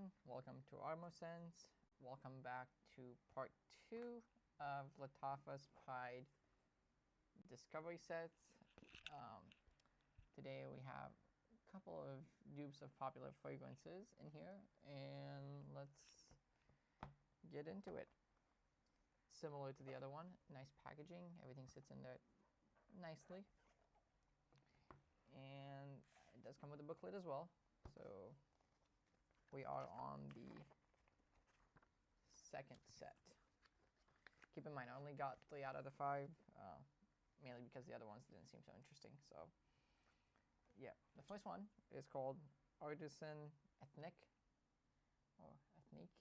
everyone, welcome to Armosense. Welcome back to part 2 of Lattafa's Pride discovery sets. Today we have a couple of dupes of popular fragrances in here, and let's get into it. Similar to the other one, nice packaging, everything sits in there nicely. And it does come with a booklet as well, so we are on the second set. Keep in mind, I only got 3 out of the 5, mainly because the other ones didn't seem so interesting. So, yeah, the first one is called Artisan Ethnique, or Ethnique.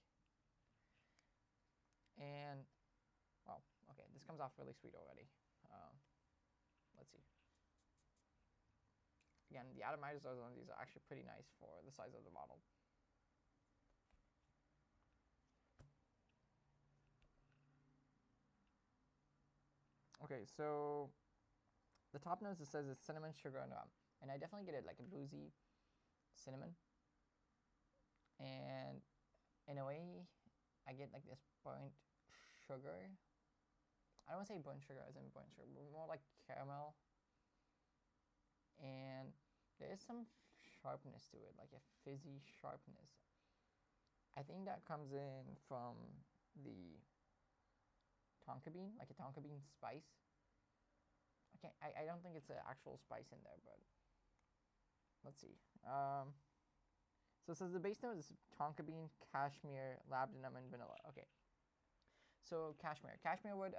And, well, okay, this comes off really sweet already. Let's see. Again, the atomizers on these are actually pretty nice for the size of the bottle. Okay, so the top notes, it says it's cinnamon, sugar, and rum. And I definitely get it like a boozy cinnamon. And in a way, I get like this burnt sugar. I don't want to say burnt sugar as in burnt sugar, but more like caramel. And there is some sharpness to it, like a fizzy sharpness. I think that comes in from the tonka bean, like a tonka bean spice. I don't think it's an actual spice in there, but let's see. So it says the base note is tonka bean, cashmere, labdanum, and vanilla. Okay. So cashmere wood,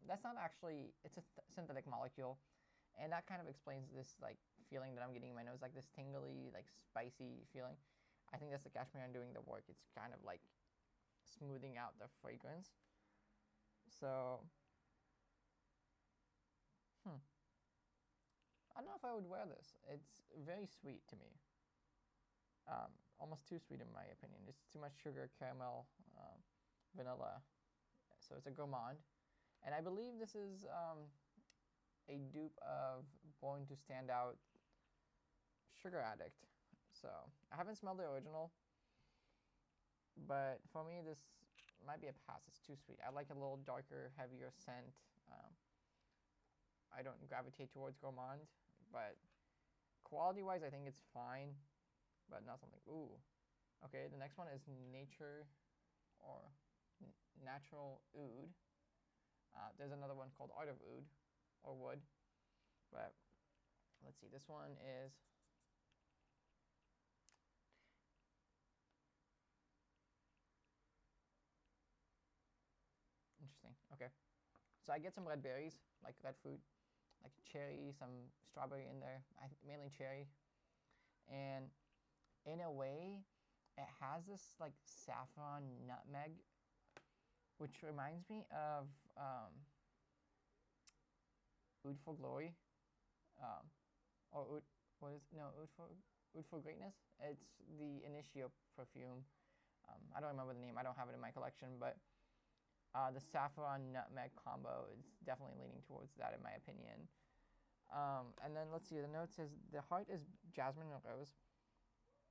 that's not actually, it's a synthetic molecule. And that kind of explains this like feeling that I'm getting in my nose, like this tingly, like spicy feeling. I think that's the cashmere doing the work. It's kind of like smoothing out the fragrance. So, I don't know if I would wear this. It's very sweet to me. Almost too sweet in my opinion. It's too much sugar, caramel, vanilla. So it's a gourmand. And I believe this is a dupe of Born to Stand Out Sugar Addict. So I haven't smelled the original, but for me this might be a pass. It's too sweet. I like a little darker, heavier scent. I don't gravitate towards gourmand, but quality-wise, I think it's fine, but not something. Ooh, okay. The next one is Nature or Natural Oud. There's another one called Art of Oud or Wood, but let's see. This one is interesting. Okay, so I get some red berries, like red fruit, like cherry, some strawberry in there, mainly cherry. And in a way, it has this like saffron nutmeg, which reminds me of Oud for Glory, or Oud, what is, no, Oud for Greatness. It's the Initio perfume. I don't remember the name. I don't have it in my collection, but the saffron nutmeg combo is definitely leaning towards that in my opinion. And then let's see, the note says the heart is jasmine and rose,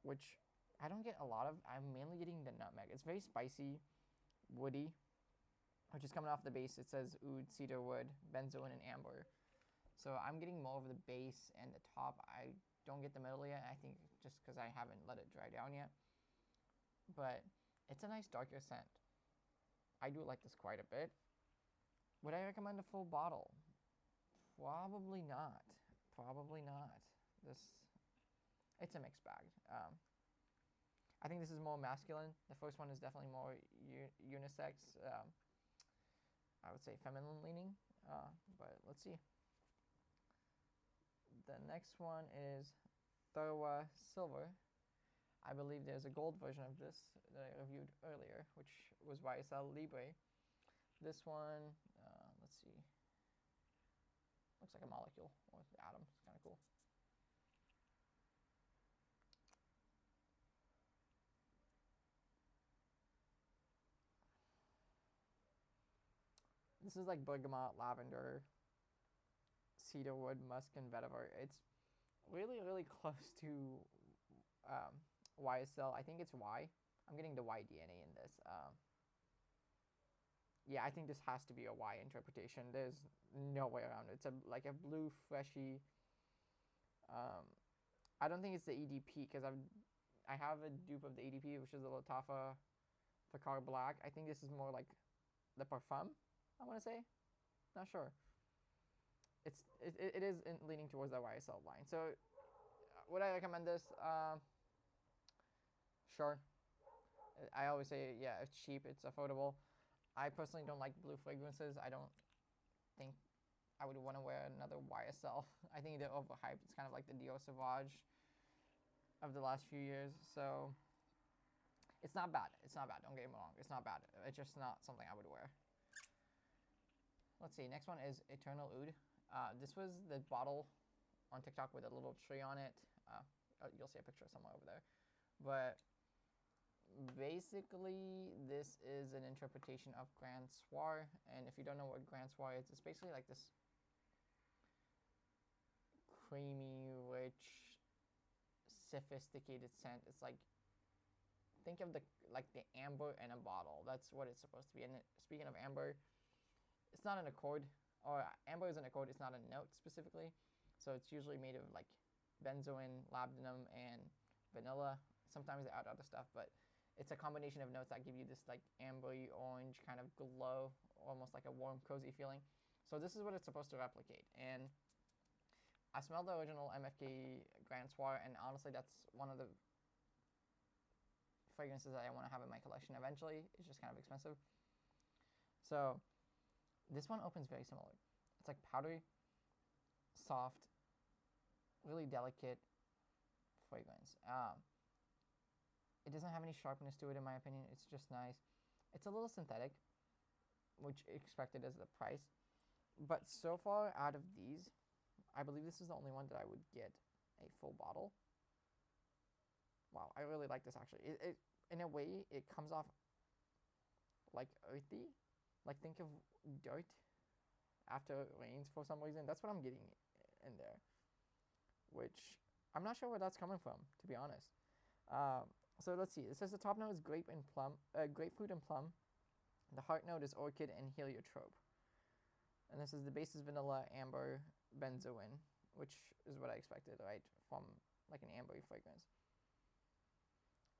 which I don't get a lot of. I'm mainly getting the nutmeg. It's very spicy, woody, which is coming off the base. It says oud, cedar wood, benzoin, and amber. So I'm getting more of the base and the top. I don't get the middle yet. I think just because I haven't let it dry down yet. But it's a nice darker scent. I do like this quite a bit. Would I recommend a full bottle? Probably not. Probably not. It's a mixed bag. I think this is more masculine. The first one is definitely more unisex. I would say feminine leaning, but let's see. The next one is Tharwah Silver. I believe there's a gold version of this that I reviewed earlier, which was YSL Libre. This one, let's see, looks like a molecule or atom. It's kind of cool. This is like bergamot, lavender, cedarwood, musk, and vetiver. It's really, really close to YSL. I think it's Y. I'm getting the Y DNA in this. Yeah, I think this has to be a Y interpretation. There's no way around it. It's like a blue freshy. I don't think it's the EDP because I have a dupe of the EDP, which is the Lattafa Pride Black. I think this is more like the Parfum, I want to say. Not sure. It is leaning towards the YSL line. So would I recommend this? Sure. I always say, yeah, it's cheap, it's affordable. I personally don't like blue fragrances. I don't think I would want to wear another YSL. I think they're overhyped. It's kind of like the Dior Sauvage of the last few years. So it's not bad. It's not bad. Don't get me wrong. It's not bad. It's just not something I would wear. Let's see. Next one is Eternal Oud. This was the bottle on TikTok with a little tree on it. You'll see a picture somewhere over there. But basically, this is an interpretation of Grand Soir. And if you don't know what Grand Soir is, it's basically like this creamy, rich, sophisticated scent. It's like, think of the amber in a bottle. That's what it's supposed to be. And speaking of amber, it's not an accord, or amber is an accord. It's not a note specifically. So it's usually made of like benzoin, labdanum, and vanilla. Sometimes they add other stuff, but it's a combination of notes that give you this like ambery orange kind of glow, almost like a warm, cozy feeling. So this is what it's supposed to replicate. And I smelled the original MFK Grand Soir, and honestly, that's one of the fragrances that I want to have in my collection eventually. It's just kind of expensive. So this one opens very similar. It's like powdery, soft, really delicate fragrance. It doesn't have any sharpness to it, in my opinion. It's just nice. It's a little synthetic, which expected as the price. But so far, out of these, I believe this is the only one that I would get a full bottle. Wow, I really like this, actually. It in a way, it comes off like earthy. Like, think of dirt after it rains for some reason. That's what I'm getting in there. Which, I'm not sure where that's coming from, to be honest. So let's see. It says the top note is grapefruit and plum. The heart note is orchid and heliotrope. And this is the base is vanilla, amber, benzoin, which is what I expected, right, from like an ambery fragrance.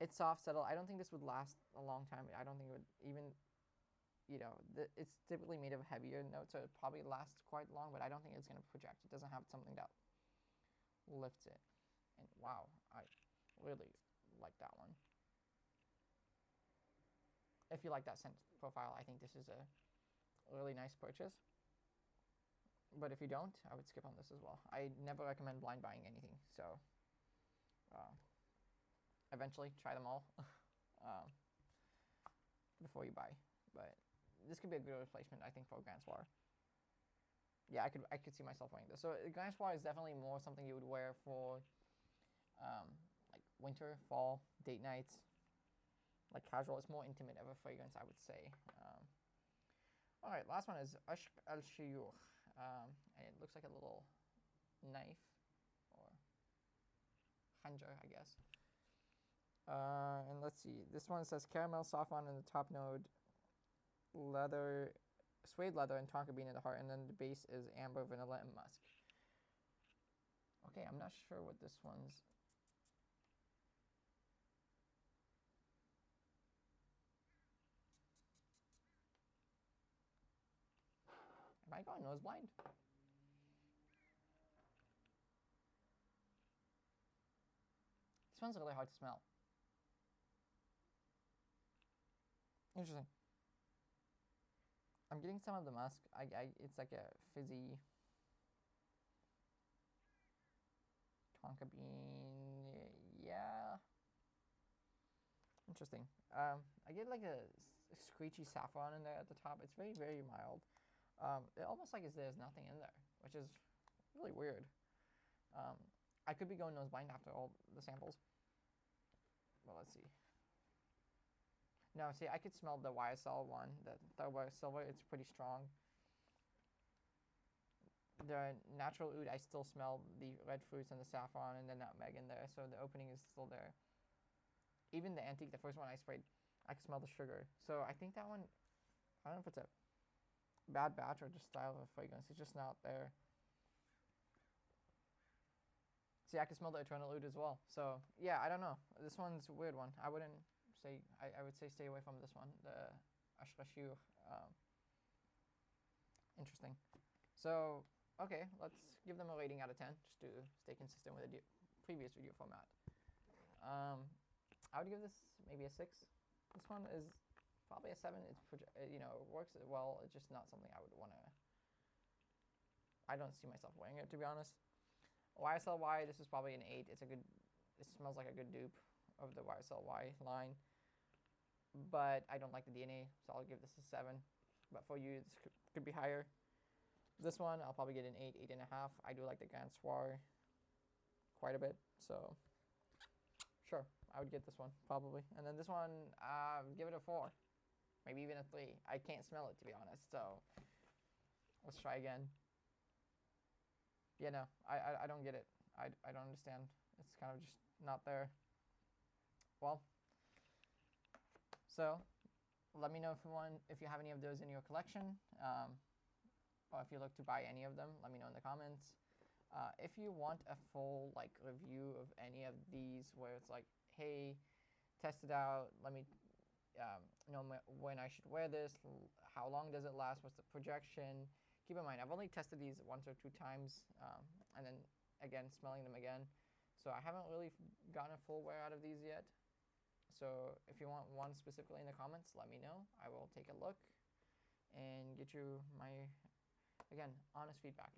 It's soft, subtle. I don't think this would last a long time. I don't think it would even, it's typically made of heavier notes, so it probably lasts quite long, but I don't think it's going to project. It doesn't have something that lifts it. And wow, I really like that one. If you like that scent profile, I think this is a really nice purchase. But if you don't, I would skip on this as well. I never recommend blind buying anything, so eventually try them all before you buy. But this could be a good replacement, I think, for Grand Soir. Yeah, I could see myself wearing this. So Grand Soir is definitely more something you would wear for like winter, fall, date nights, like casual. It's more intimate of a fragrance, I would say. All right, last one is Ishq al-Shuyukh. And it looks like a little knife or khanjar, I guess. And let's see. This one says caramel, saffron in the top note, leather, suede leather, and tonka bean in the heart. And then the base is amber, vanilla, and musk. Okay, I'm not sure what this one's. Am I going nose blind? This one's really hard to smell. Interesting. I'm getting some of the musk. It's like a fizzy tonka bean. Yeah. Interesting. I get like a screechy saffron in there at the top. It's very, very mild. It almost like there's nothing in there, which is really weird. I could be going nose blind after all the samples. Well, let's see. No, see, I could smell the YSL one, the Tharwah Silver. It's pretty strong. The natural oud, I still smell the red fruits and the saffron and the nutmeg in there, so the opening is still there. even the Antique, the first one I sprayed, I could smell the sugar. So I think that one, I don't know if it's a bad batch or just style of fragrance. It's just not there. See, I can smell the Eternal Oud as well. So yeah, I don't know. This one's a weird one. I wouldn't say, I would say stay away from this one, the Ishq Shuyukh. Interesting. So, okay, let's give them a rating out of 10, just to stay consistent with the previous video format. I would give this maybe a 6. This one is probably a 7. It's, you know, it works well. It's just not something I would want to. I don't see myself wearing it, to be honest. YSLY, this is probably an 8. It's a good. It smells like a good dupe of the YSLY line, but I don't like the DNA, so I'll give this a 7. But for you, this could be higher. This one, I'll probably get an 8, 8.5. I do like the Grand Soir quite a bit, so sure, I would get this one, probably. And then this one, give it a 4. Maybe even a 3. I can't smell it, to be honest, so let's try again. Yeah, no, I don't get it. I don't understand. It's kind of just not there. Well, so let me know if you have any of those in your collection, or if you look to buy any of them. Let me know in the comments. If you want a full like review of any of these, where it's like, hey, test it out. Let me know when I should wear this. How long does it last? What's the projection? Keep in mind, I've only tested these once or 2 times, and then again smelling them again. So I haven't really gotten a full wear out of these yet. So if you want one specifically in the comments, let me know. I will take a look and get you my, again, honest feedback.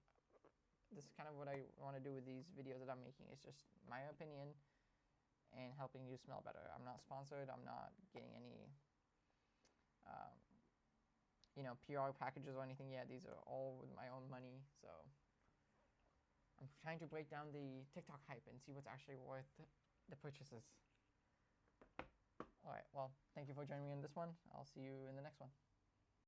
This is kind of what I want to do with these videos that I'm making. It's just my opinion and helping you smell better. I'm not sponsored. I'm not getting any, you know, PR packages or anything yet. These are all with my own money. So I'm trying to break down the TikTok hype and see what's actually worth the purchases. All right, well, thank you for joining me in this one. I'll see you in the next one.